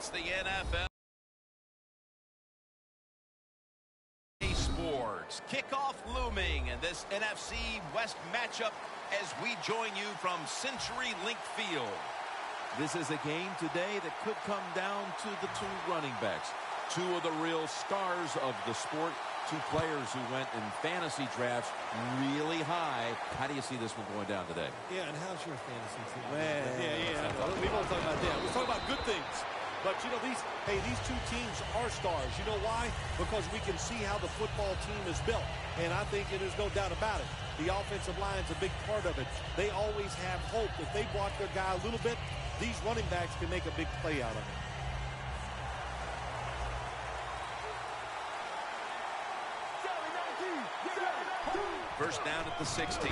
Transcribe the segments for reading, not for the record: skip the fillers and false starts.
It's the NFL Sports kickoff looming in this NFC West matchup as we join you from CenturyLink Field. This is a game today that could come down to the two running backs, two of the real stars of the sport, two players who went in fantasy drafts really high. How do you see this one going down today? Yeah, and how's your fantasy team? Yeah. We won't talk about that. We're talking about good things. But, you know, these two teams are stars. You know why? Because we can see how the football team is built. And I think there's no doubt about it. The offensive line's a big part of it. They always have hope. If they block their guy a little bit, these running backs can make a big play out of it. First down at the 16.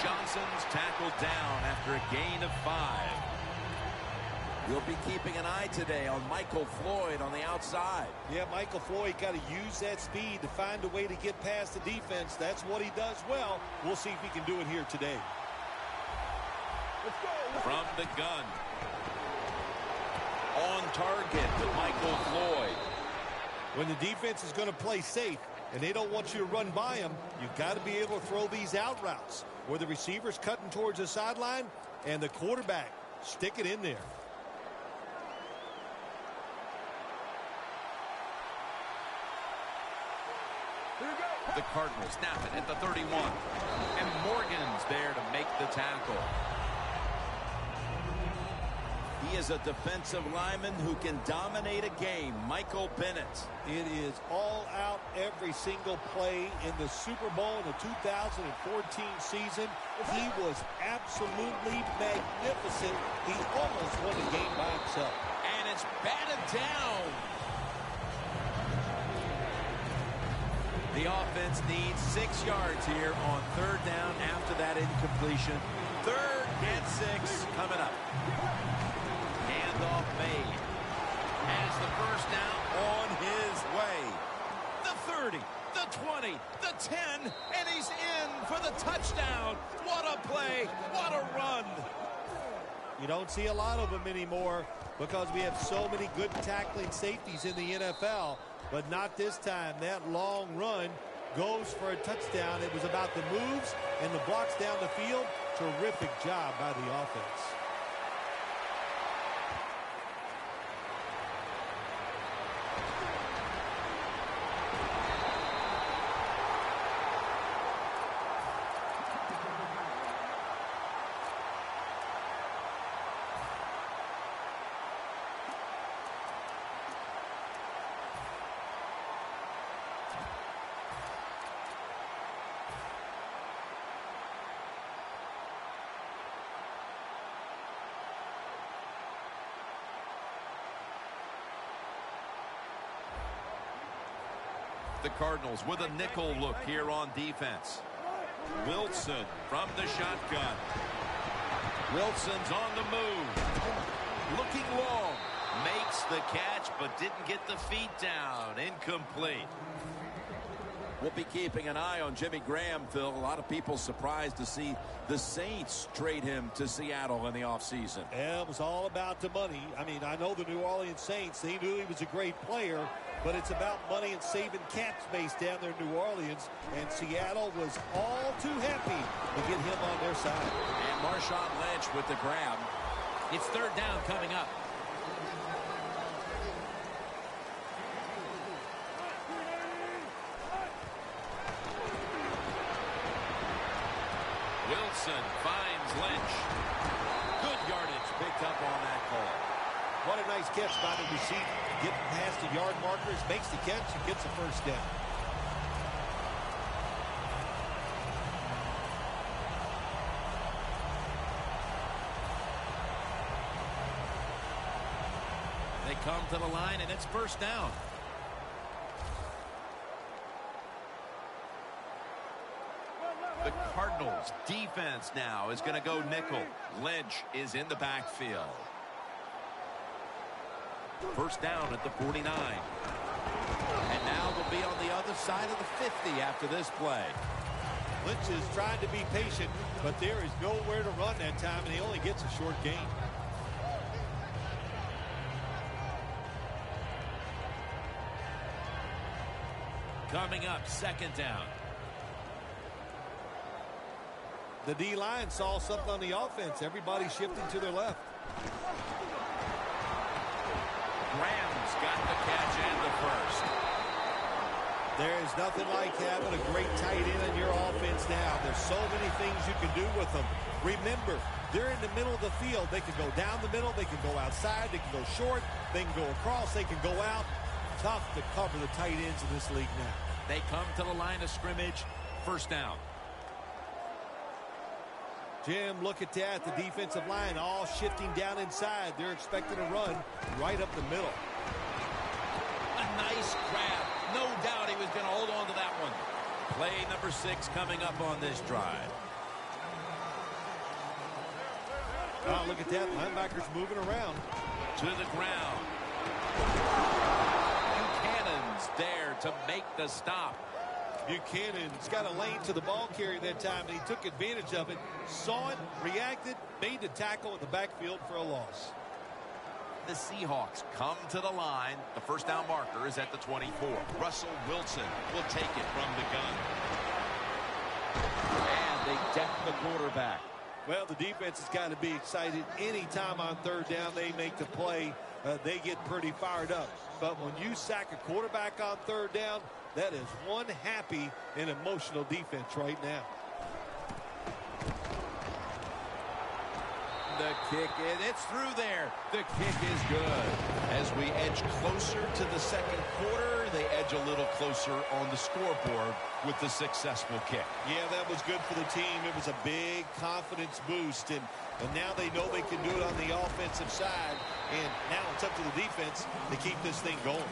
Johnson's tackled down after a gain of 5. We'll be keeping an eye today on Michael Floyd on the outside. Yeah, Michael Floyd got to use that speed to find a way to get past the defense. That's what he does well. We'll see if he can do it here today. From the gun. On target with Michael Floyd. When the defense is going to play safe and they don't want you to run by them, you've got to be able to throw these out routes where the receiver's cutting towards the sideline and the quarterback stick it in there. The Cardinals snap it at the 31. And Morgan's there to make the tackle. He is a defensive lineman who can dominate a game. Michael Bennett. It is all out every single play in the Super Bowl in the 2014 season. He was absolutely magnificent. He almost won the game by himself. And it's batted down. The offense needs 6 yards here on third down after that incompletion. Third and 6 coming up. Handoff made. Has the first down on his way. The 30, the 20, the 10, and he's in for the touchdown. What a play. What a run. You don't see a lot of them anymore because we have so many good tackling safeties in the NFL. But not this time. That long run goes for a touchdown. It was about the moves and the blocks down the field. Terrific job by the offense. The Cardinals with a nickel look here on defense. Wilson from the shotgun. Wilson's on the move. Looking long. Makes the catch, but didn't get the feet down. Incomplete. We'll be keeping an eye on Jimmy Graham, Phil. A lot of people surprised to see the Saints trade him to Seattle in the offseason. Yeah, it was all about the money. I mean, I know the New Orleans Saints, they knew he was a great player, but it's about money and saving cap space down there in New Orleans, and Seattle was all too happy to get him on their side. And Marshawn Lynch with the grab. It's third down coming up. Wilson finds Lynch. Good yardage picked up on that call. What a nice catch by the receiver. Getting past the yard markers, makes the catch, and gets a first down. They come to the line, and it's first down. The Cardinals defense now is going to go nickel. Lynch is in the backfield. First down at the 49. And now they'll be on the other side of the 50 after this play. Lynch is trying to be patient, but there is nowhere to run that time, and he only gets a short gain. Coming up, second down. The D-line saw something on the offense. Everybody shifting to their left. Graham's got the catch and the first. There is nothing like having a great tight end in your offense now. There's so many things you can do with them. Remember, they're in the middle of the field. They can go down the middle. They can go outside. They can go short. They can go across. They can go out. Tough to cover the tight ends in this league now. They come to the line of scrimmage. First down. Jim, look at that. The defensive line all shifting down inside. They're expecting a run right up the middle. A nice grab. No doubt he was going to hold on to that one. Play number 6 coming up on this drive. Oh, look at that. Linebackers moving around. To the ground. Buchanan's there to make the stop. Buchanan's got a lane to the ball carrier that time, and he took advantage of it. Saw it, reacted, made the tackle in the backfield for a loss. The Seahawks come to the line. The first down marker is at the 24. Russell Wilson will take it from the gun. And they deck the quarterback. Well, the defense has got to be excited. Anytime on third down they make the play, they get pretty fired up. But when you sack a quarterback on third down, that is one happy and emotional defense right now. The kick, it's through there. The kick is good. As we edge closer to the second quarter, they edge a little closer on the scoreboard with the successful kick. Yeah, that was good for the team. It was a big confidence boost, and now they know they can do it on the offensive side, and now it's up to the defense to keep this thing going.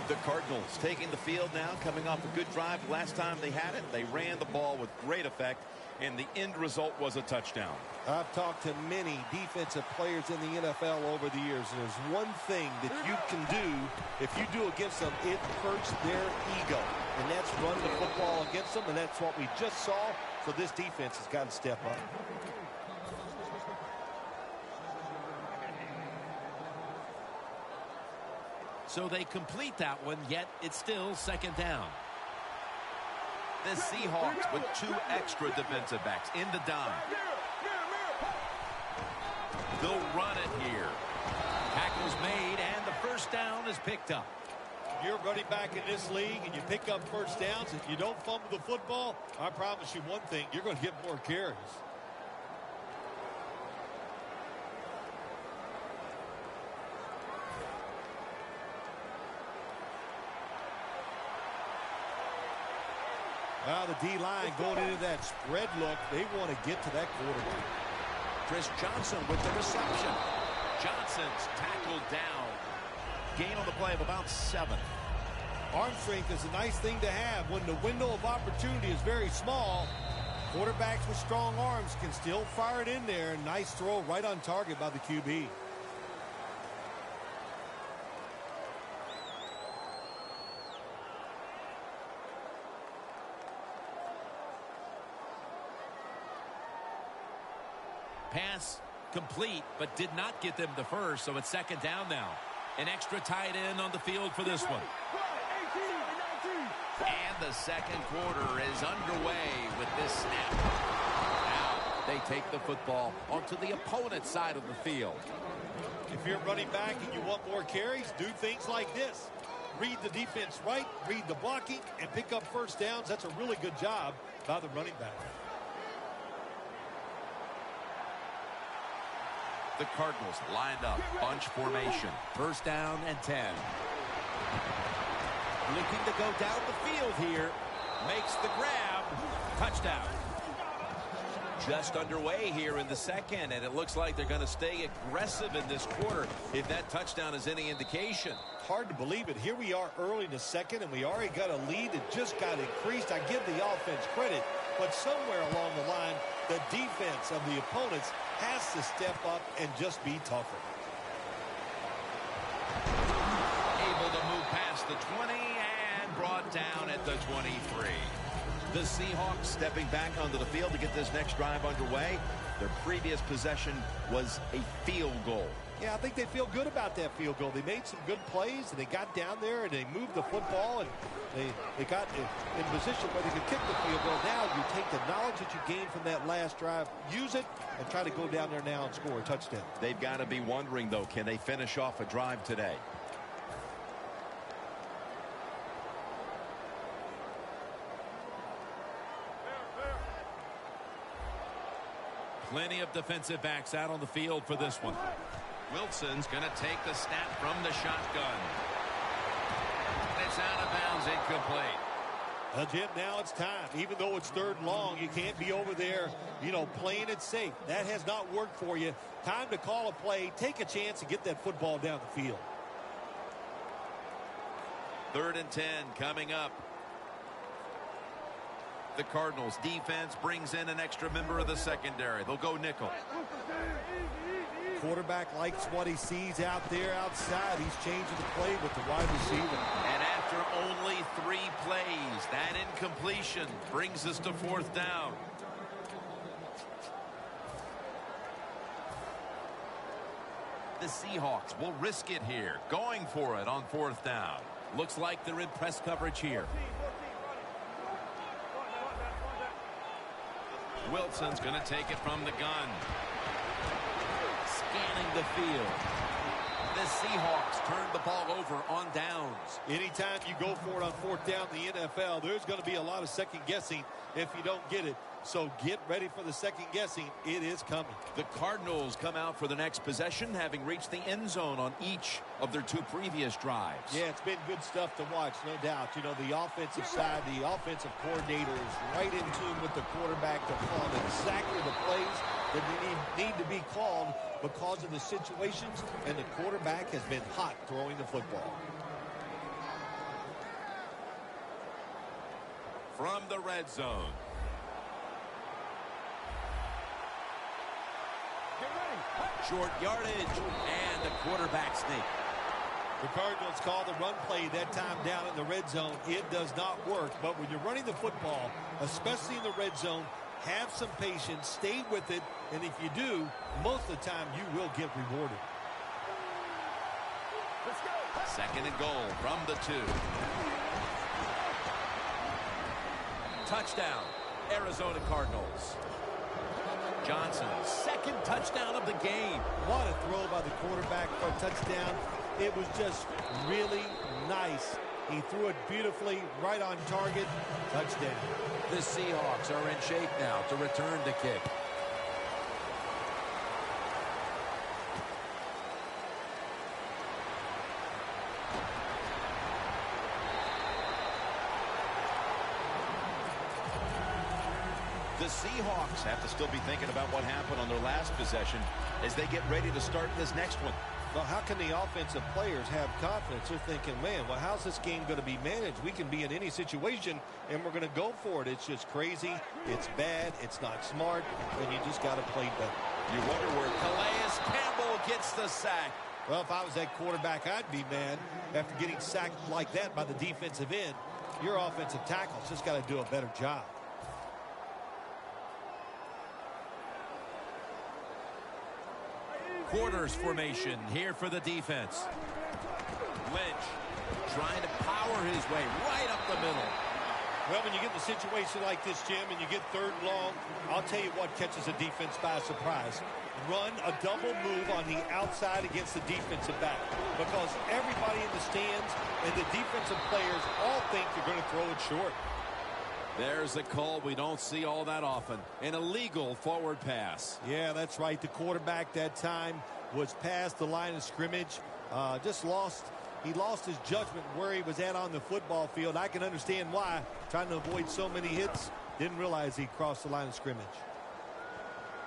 The Cardinals taking the field now, coming off a good drive. Last time they had it, they ran the ball with great effect, and the end result was a touchdown. I've talked to many defensive players in the NFL over the years, and there's one thing that you can do if you do against them, it hurts their ego, and that's run the football against them, and that's what we just saw. So this defense has got to step up. So they complete that one, yet it's still second down. The Seahawks with 2 extra defensive backs in the dime. They'll run it here. Tackle's made, and the first down is picked up. You're running back in this league, and you pick up first downs. If you don't fumble the football, I promise you one thing, you're going to get more carries. Now the D-line going into that spread look. They want to get to that quarterback. Chris Johnson with the reception. Johnson's tackled down. Gain on the play of about 7. Arm strength is a nice thing to have when the window of opportunity is very small. Quarterbacks with strong arms can still fire it in there. Nice throw right on target by the QB. Pass complete, but did not get them the first, so it's second down now. An extra tight end on the field for this one. And the second quarter is underway with this snap. Now they take the football onto the opponent's side of the field. If you're running back and you want more carries, do things like this. Read the defense right, read the blocking, and pick up first downs. That's a really good job by the running back. The Cardinals lined up, bunch formation. First down and 10. Looking to go down the field here. Makes the grab. Touchdown. Just underway here in the second, and it looks like they're going to stay aggressive in this quarter if that touchdown is any indication. Hard to believe it. Here we are early in the second, and we already got a lead that just got increased. I give the offense credit, but somewhere along the line, the defense of the opponents has to step up and just be tougher. Able to move past the 20 and brought down at the 23. The Seahawks stepping back onto the field to get this next drive underway. Their previous possession was a field goal. Yeah, I think they feel good about that field goal. They made some good plays, and they got down there, and they moved the football, and they got in position where they could kick the field goal. Now you take the knowledge that you gained from that last drive, use it, and try to go down there now and score a touchdown. They've got to be wondering, though, can they finish off a drive today? Plenty of defensive backs out on the field for this one. Wilson's going to take the snap from the shotgun. It's out of bounds, incomplete. Well, Jim, now it's time. Even though it's 3rd and long, you can't be over there, playing it safe. That has not worked for you. Time to call a play, take a chance, and get that football down the field. 3rd and 10 coming up. The Cardinals defense brings in an extra member of the secondary. They'll go nickel. Quarterback likes what he sees out there outside. He's changing the play with the wide receiver. And after only 3 plays, that incompletion brings us to 4th down. The Seahawks will risk it here, going for it on 4th down. Looks like they're in press coverage here. Wilson's going to take it from the gun. Scanning the field. The Seahawks turn the ball over on downs. Anytime you go for it on 4th down in the NFL, there's going to be a lot of second guessing if you don't get it. So get ready for the second guessing. It is coming. The Cardinals come out for the next possession, having reached the end zone on each of their 2 previous drives. Yeah, it's been good stuff to watch, no doubt. The offensive side, the offensive coordinator is right in tune with the quarterback to call exactly the plays that need to be called because of the situations, and the quarterback has been hot throwing the football. From the red zone. Short yardage, and the quarterback sneak. The Cardinals call the run play that time down in the red zone. It does not work, but when you're running the football, especially in the red zone, have some patience, stay with it, and if you do, most of the time you will get rewarded. 2nd and goal from the 2. Touchdown, Arizona Cardinals. Johnson's 2nd touchdown of the game. What a throw by the quarterback for a touchdown. It was just really nice. He threw it beautifully, right on target. Touchdown. The Seahawks are in shape now to return the kick. The Seahawks have to still be thinking about what happened on their last possession as they get ready to start this next one. Well, how can the offensive players have confidence? They're thinking, man, well, how's this game going to be managed? We can be in any situation, and we're going to go for it. It's just crazy. It's bad. It's not smart, and you just got to play better. You wonder where Calais Campbell gets the sack. Well, if I was that quarterback, I'd be mad after getting sacked like that by the defensive end. Your offensive tackle's just got to do a better job. Quarters formation here for the defense. Lynch trying to power his way right up the middle. Well, when you get in a situation like this, Jim, and you get 3rd and long, I'll tell you what catches a defense by surprise. Run a double move on the outside against the defensive back, because everybody in the stands and the defensive players all think you're going to throw it short. There's a call we don't see all that often. An illegal forward pass. Yeah, that's right. The quarterback that time was past the line of scrimmage. He lost his judgment where he was at on the football field. I can understand why. Trying to avoid so many hits. Didn't realize he crossed the line of scrimmage.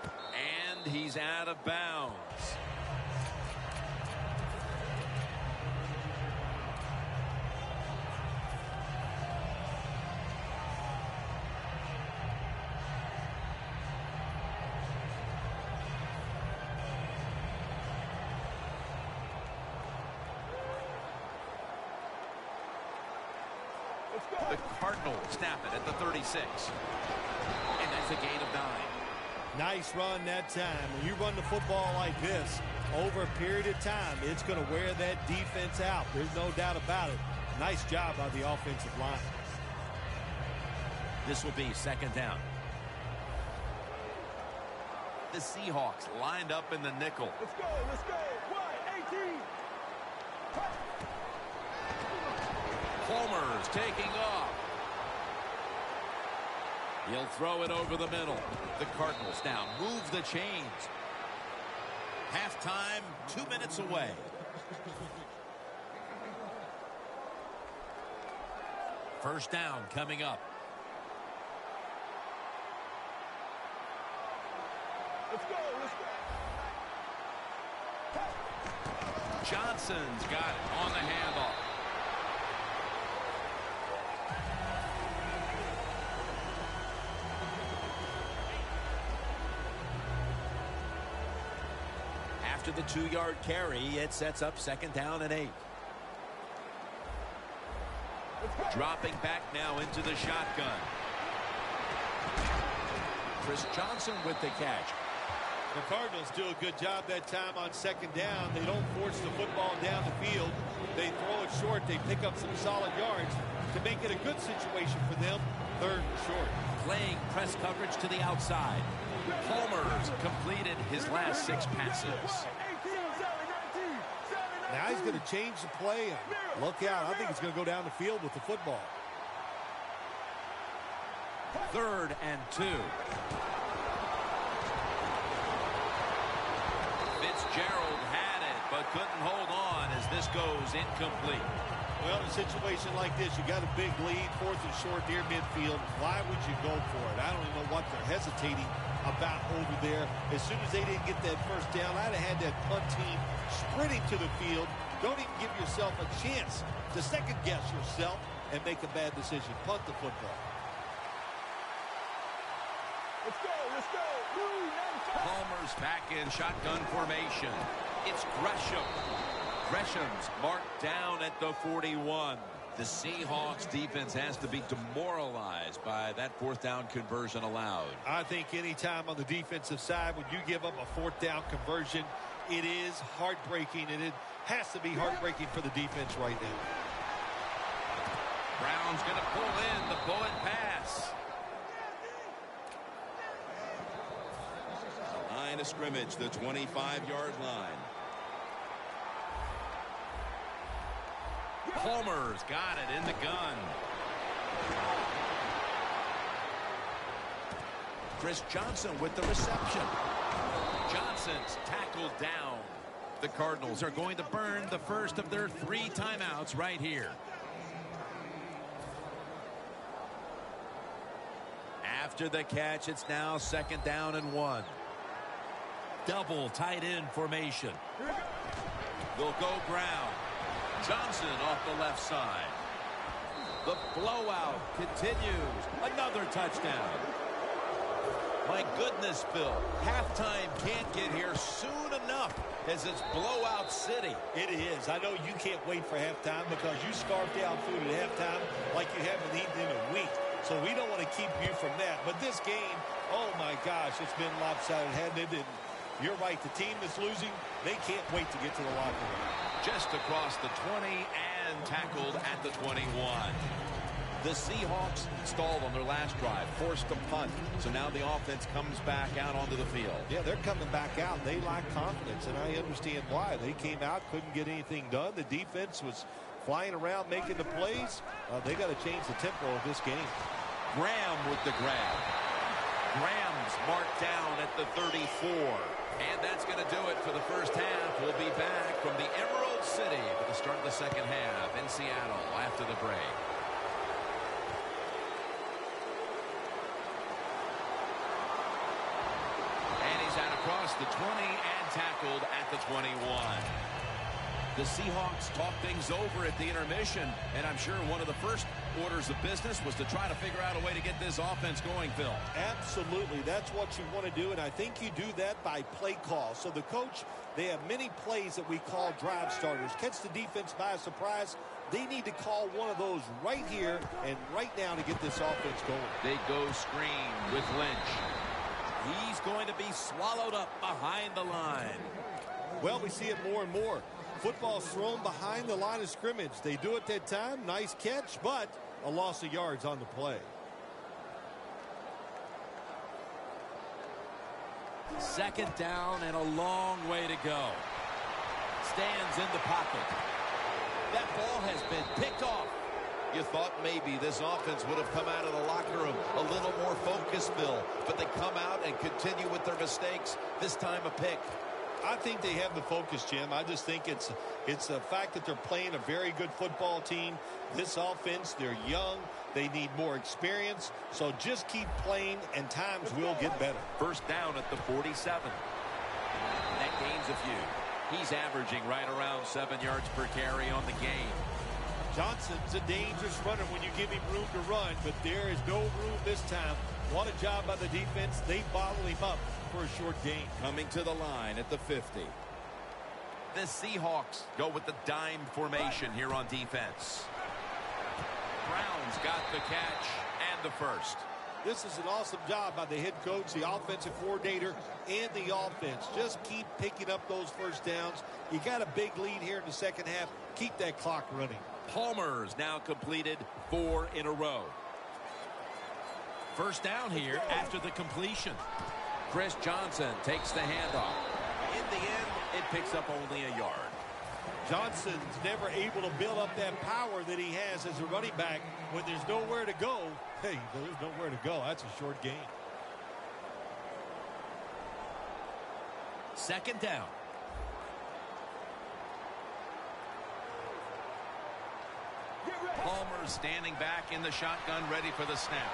And he's out of bounds. The Cardinals snap it at the 36. And that's a gain of 9. Nice run that time. When you run the football like this, over a period of time, it's going to wear that defense out. There's no doubt about it. Nice job by the offensive line. This will be second down. The Seahawks lined up in the nickel. Let's go, let's go. 1-18. Palmer's taking off. He'll throw it over the middle. The Cardinals now move the chains. Halftime, 2 minutes away. First down coming up. Let's go, let's go. Johnson's got it on the handoff. After the 2-yard carry, it sets up second down and 8. Dropping back now into the shotgun. Chris Johnson with the catch. The Cardinals do a good job that time on second down. They don't force the football down the field. They throw it short. They pick up some solid yards to make it a good situation for them. Third and short. Playing press coverage to the outside. Palmer's completed his last 6 passes. Now he's going to change the play. Look out. I think he's going to go down the field with the football. Third and 2. Fitzgerald had it, but couldn't hold on as this goes incomplete. Well, in a situation like this, you got a big lead, fourth and short near midfield. Why would you go for it? I don't even know what they're hesitating about over there. As soon as they didn't get that first down, I'd have had that punt team sprinting to the field. Don't even give yourself a chance to second-guess yourself and make a bad decision. Punt the football. Let's go, let's go. Palmer's back in shotgun formation. It's Gresham. Gresham's marked down at the 41. The Seahawks defense has to be demoralized by that fourth down conversion allowed. I think any time on the defensive side when you give up a fourth down conversion, it is heartbreaking, and it has to be heartbreaking for the defense right now. Brown's going to pull in the bullet pass. Line of scrimmage, the 25-yard line. Palmer's got it in the gun. Chris Johnson with the reception. Johnson's tackled down. The Cardinals are going to burn the first of their 3 timeouts right here. After the catch, it's now second down and 1. Double tight end formation. They'll go Brown. Johnson off the left side. The blowout continues. Another touchdown. My goodness, Phil. Halftime can't get here soon enough as it's blowout city. It is. I know you can't wait for halftime because you scarf down food at halftime like you haven't eaten in a week. So we don't want to keep you from that. But this game, oh my gosh, it's been lopsided, hasn't it? And you're right. The team that's losing, they can't wait to get to the locker room. Just across the 20 and tackled at the 21. The Seahawks stalled on their last drive, forced a punt. So now the offense comes back out onto the field. Yeah, they're coming back out. They lack confidence, and I understand why. They came out, couldn't get anything done. The defense was flying around, making the plays. They got to change the tempo of this game. Graham with the grab. Graham's marked down at the 34. And that's going to do it for the first half. We'll be back from the Emerald City for the start of the second half in Seattle after the break. And he's out across the 20 and tackled at the 21. The Seahawks talk things over at the intermission, and I'm sure one of the first orders of business was to try to figure out a way to get this offense going, Phil. Absolutely. That's what you want to do, and I think you do that by play call. So the coach, they have many plays that we call drive starters. Catch the defense by surprise. They need to call one of those right here and right now to get this offense going. They go screen with Lynch. He's going to be swallowed up behind the line. Well, we see it more and more. Football's thrown behind the line of scrimmage. They do it that time. Nice catch, but a loss of yards on the play. Second down and a long way to go. Stands in the pocket. That ball has been picked off. You thought maybe this offense would have come out of the locker room a little more focused, Bill, but they come out and continue with their mistakes. This time a pick. I think they have the focus, Jim. I just think it's the fact that they're playing a very good football team. This offense, they're young. They need more experience. So just keep playing, and times will get better. First down at the 47. That gains a few. He's averaging right around 7 yards per carry on the game. Johnson's a dangerous runner when you give him room to run, but there is no room this time. What a job by the defense. They bottle him up for a short gain. Coming to the line at the 50. The Seahawks go with the dime formation here on defense. Brown's got the catch and the first. This is an awesome job by the head coach, the offensive coordinator, and the offense. Just keep picking up those first downs. You got a big lead here in the second half. Keep that clock running. Palmer's now completed 4 in a row. First down here after the completion. Chris Johnson takes the handoff. In the end, it picks up only a yard. Johnson's never able to build up that power that he has as a running back. When there's nowhere to go, hey, there's nowhere to go. That's a short gain. Second down. Palmer standing back in the shotgun, ready for the snap.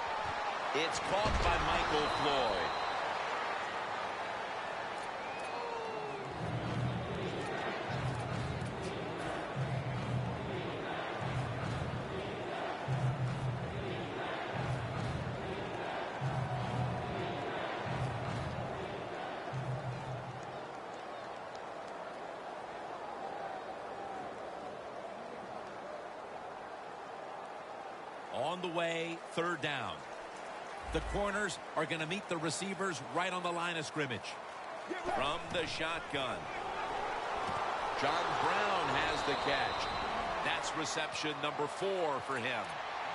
It's caught by Michael Floyd. On the way, third down. The corners are going to meet the receivers right on the line of scrimmage. From the shotgun. John Brown has the catch. That's reception number 4 for him.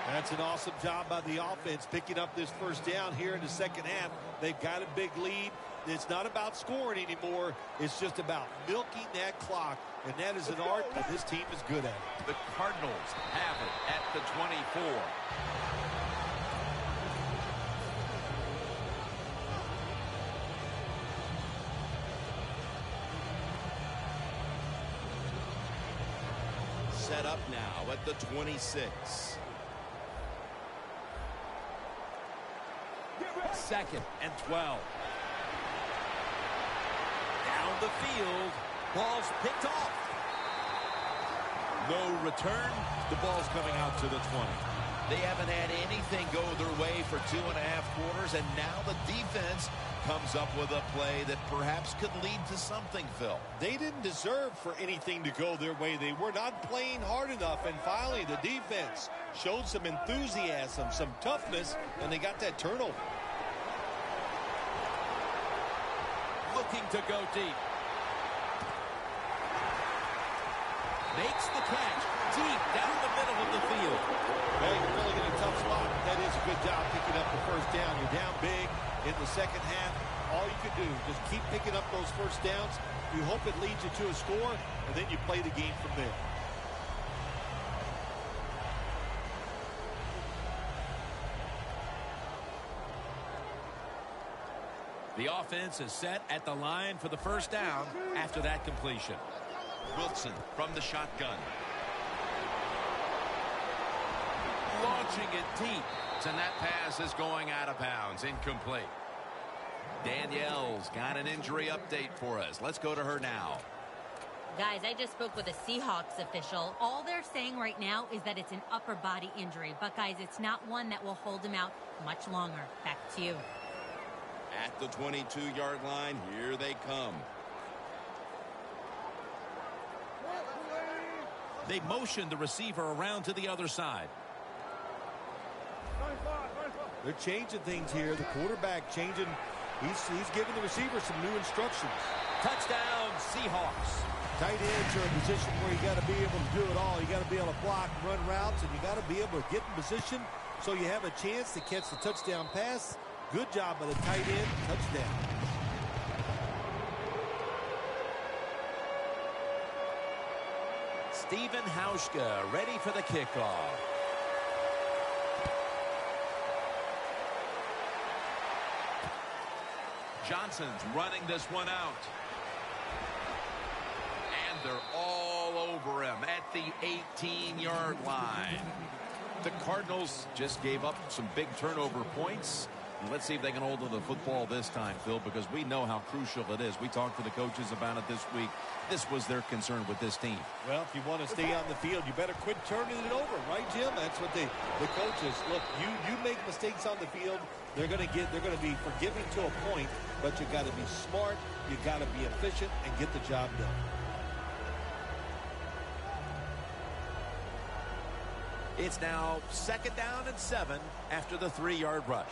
That's an awesome job by the offense picking up this first down here in the second half. They've got a big lead. It's not about scoring anymore. It's just about milking that clock, and that is an art that this team is good at. The Cardinals have it at the 24. Set up now at the 26. Second and 12. Down the field. Ball's picked off. No return. The ball's coming out to the 20. They haven't had anything go their way for 2.5 quarters, and now the defense comes up with a play that perhaps could lead to something, Phil. They didn't deserve for anything to go their way. They were not playing hard enough, and finally the defense showed some enthusiasm, some toughness, and they got that turnover. Looking to go deep. Makes the catch deep down the middle of the field. Hey, you're really in a tough spot. That is a good job picking up the first down. You're down big in the second half. All you can do, just keep picking up those first downs. You hope it leads you to a score, and then you play the game from there. The offense is set at the line for the first down after that completion. Wilson from the shotgun. Launching it deep. And that pass is going out of bounds. Incomplete. Danielle's got an injury update for us. Let's go to her now. Guys, I just spoke with a Seahawks official. All they're saying right now is that it's an upper body injury. But, guys, it's not one that will hold him out much longer. Back to you. At the 22-yard line, here they come. They motion the receiver around to the other side. They're changing things here. The quarterback changing. He's giving the receiver some new instructions. Touchdown, Seahawks. Tight ends are a position where you got to be able to do it all. You got to be able to block, run routes, and you got to be able to get in position so you have a chance to catch the touchdown pass. Good job by the tight end. Touchdown. Stephen Hauschka ready for the kickoff. Johnson's running this one out. And they're all over him at the 18-yard line. The Cardinals just gave up some big turnover points. Let's see if they can hold on to the football this time, Phil, because we know how crucial it is. We talked to the coaches about it this week. This was their concern with this team. Well, if you want to stay on the field, you better quit turning it over, right, Jim? That's what the coaches look. You make mistakes on the field, they're going to be forgiving to a point, but you got to be smart, you got to be efficient, and get the job done. It's now 2nd down and 7 after the 3-yard rush.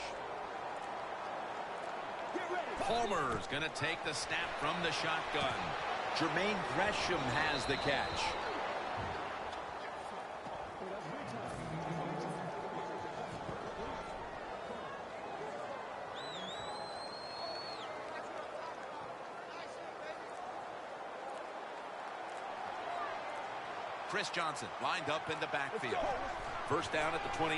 Palmer's going to take the snap from the shotgun. Jermaine Gresham has the catch. Chris Johnson lined up in the backfield. First down at the 28.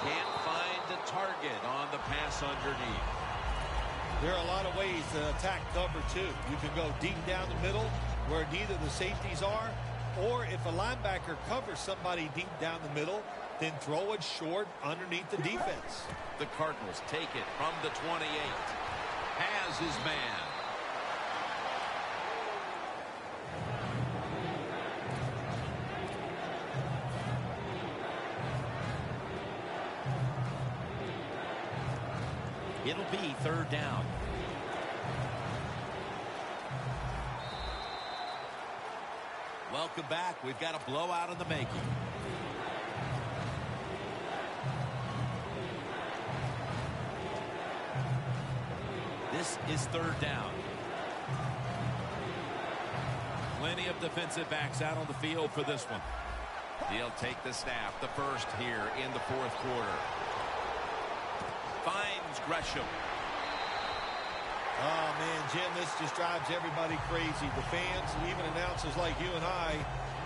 Can't find the target on the pass underneath. There are a lot of ways to attack cover, too. You can go deep down the middle where neither the safeties are, or if a linebacker covers somebody deep down the middle, then throw it short underneath the defense. The Cardinals take it from the 28. Has his man. It'll be 3rd down. Welcome back. We've got a blowout in the making. This is 3rd down. Plenty of defensive backs out on the field for this one. He'll take the snap, the first here in the 4th quarter. Finds Gresham. Oh, man, Jim, this just drives everybody crazy. The fans, even announcers like you and I,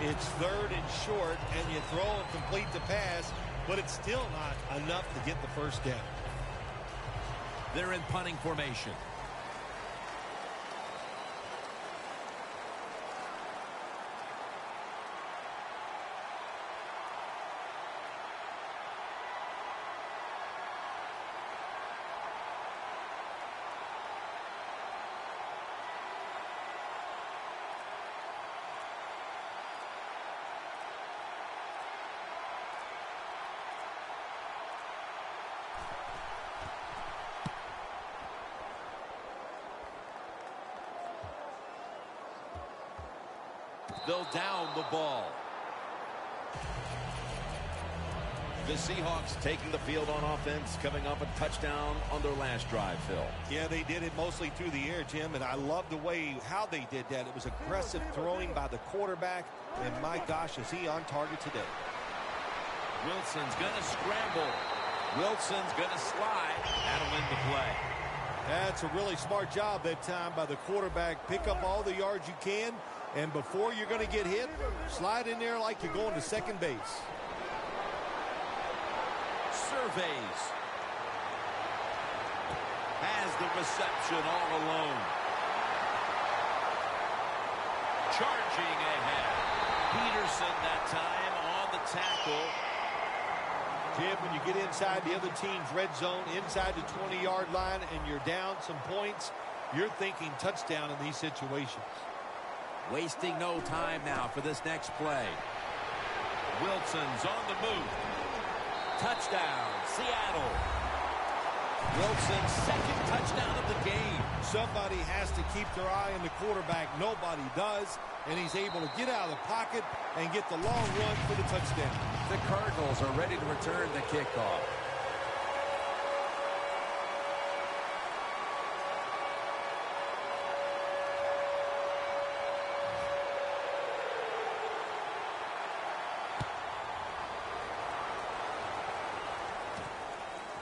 it's 3rd and short, and you throw and complete the pass, but it's still not enough to get the first down. They're in punting formation. They'll down the ball. The Seahawks taking the field on offense, coming up a touchdown on their last drive, Phil. Yeah, they did it mostly through the air, Jim, and I love the way how they did that. It was aggressive throwing by the quarterback, and my gosh, is he on target today. Wilson's going to scramble. Wilson's going to slide. That'll end the play. That's a really smart job that time by the quarterback. Pick up all the yards you can, and before you're going to get hit, slide in there like you're going to second base. Surveys. Has the reception all alone. Charging ahead. Peterson that time on the tackle. Jim, when you get inside the other team's red zone, inside the 20-yard line, and you're down some points, you're thinking touchdown in these situations. Wasting no time now for this next play. Wilson's on the move. Touchdown, Seattle. Wilson's second touchdown of the game. Somebody has to keep their eye on the quarterback. Nobody does, and he's able to get out of the pocket and get the long run for the touchdown. The Cardinals are ready to return the kickoff.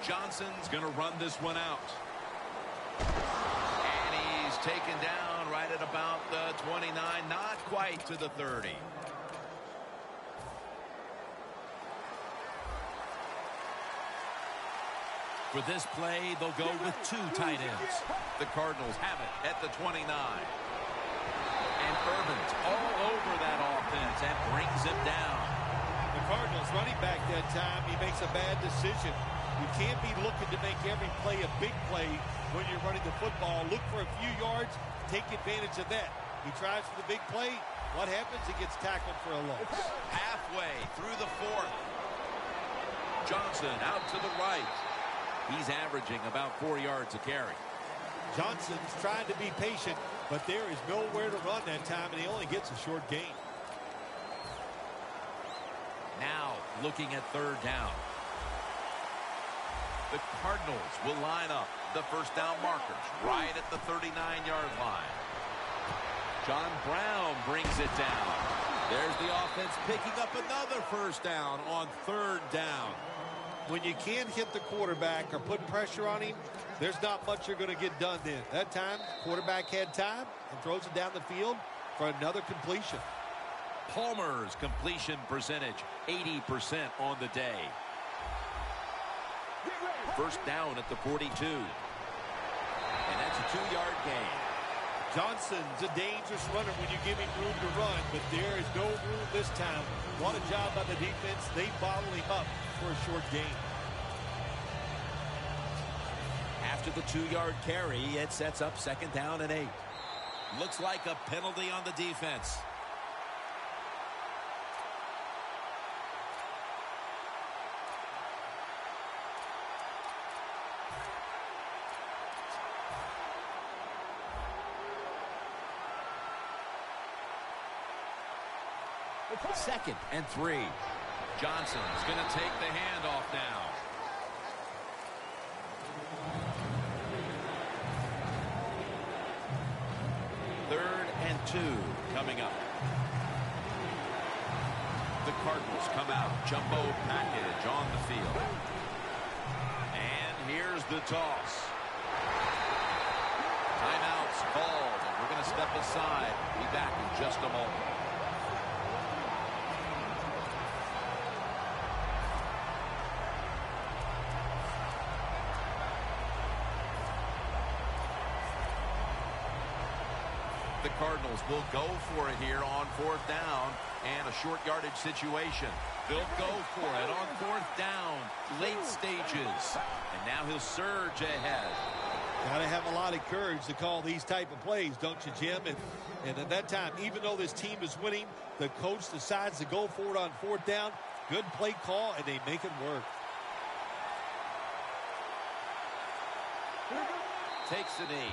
Johnson's going to run this one out. And he's taken down right at about the 29, not quite to the 30. For this play, they'll go with 2 tight ends. The Cardinals have it at the 29. And Irvin's all over that offense and brings him down. The Cardinals running back that time, he makes a bad decision. You can't be looking to make every play a big play when you're running the football. Look for a few yards, take advantage of that. He tries for the big play. What happens? He gets tackled for a loss. Halfway through the 4th. Johnson out to the right. He's averaging about 4 yards a carry. Johnson's trying to be patient, but there is nowhere to run that time, and he only gets a short gain. Now looking at 3rd down. The Cardinals will line up the first down markers right at the 39-yard line. John Brown brings it down. There's the offense picking up another first down on 3rd down. When you can't hit the quarterback or put pressure on him, there's not much you're going to get done then. That time, quarterback had time and throws it down the field for another completion. Palmer's completion percentage, 80% on the day. First down at the 42. And that's a 2-yard gain. Johnson's a dangerous runner when you give him room to run, but there is no room this time. What a job by the defense. They bottle him up for a short gain. After the 2-yard carry, it sets up 2nd down and 8. Looks like a penalty on the defense. Second and 3. Johnson's going to take the handoff now. Third and 2 coming up. The Cardinals come out. Jumbo package on the field. And here's the toss. Timeout's called, and we're going to step aside. Be back in just a moment. The Cardinals will go for it here on 4th down and a short yardage situation. They'll go for it on 4th down, late stages. And now he'll surge ahead. Got to have a lot of courage to call these type of plays, don't you, Jim? And at that time, even though this team is winning, the coach decides to go for it on 4th down. Good play call, and they make it work. Takes a knee.